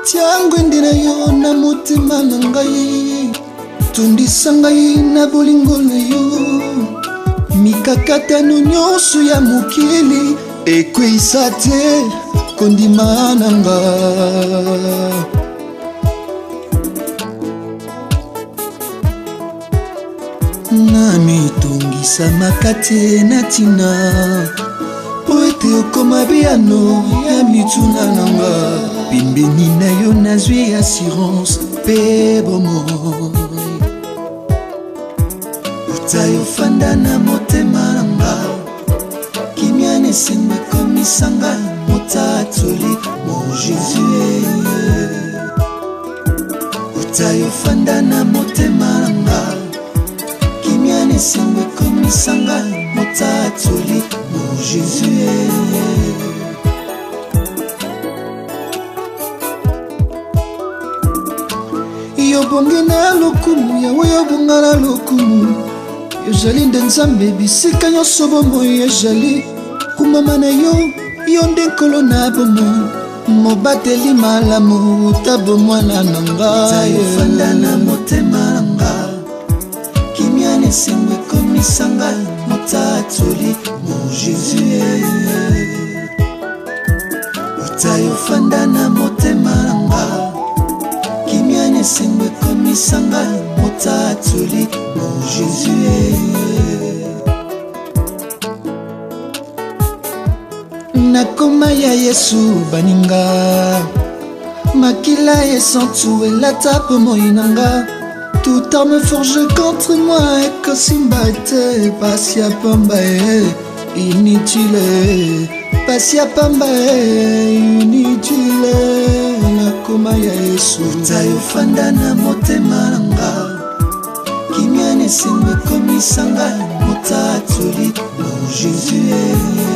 tiango ndina yo na motema na ngai tundisa ngai na bolingo na yo mikakatano nyonso ya mokili ekwisa te kondima na nga na mitungisa makate na tina po ete okoma biano ya mituna na nga pembeni na yo nazwi assurance pe bomoi utayo fanda na motema na nga kimia nesengo ekomisanga motatoli mon Jésus utayo fanda na motema na nga kimia nesengo ekomisanga motatoli mon Jésus yobongi na lokumu yawe yobonga na lokumu yozali nde nzambe bisika nyonso bomoi ezali kumama na yo nde nkolo na bomo mobateli malamu tabo mwana na ngai ofanda na motema na nga kimia nesengo ekomisanga motatoli mon Jésus otayofanda na motema na nga kimia nesengo ekomisanga motatoli mon Jésus nakoma ya Yesu baninga makila esantu elata pomoi nanga toute arme forge contre moi ekosimba te pasi ya pamba inutile pasi ya pamba inutile nakoma ya Yesu tayofanda na motema nanga kimia nesengo ekomisanga motatoli mon Jésus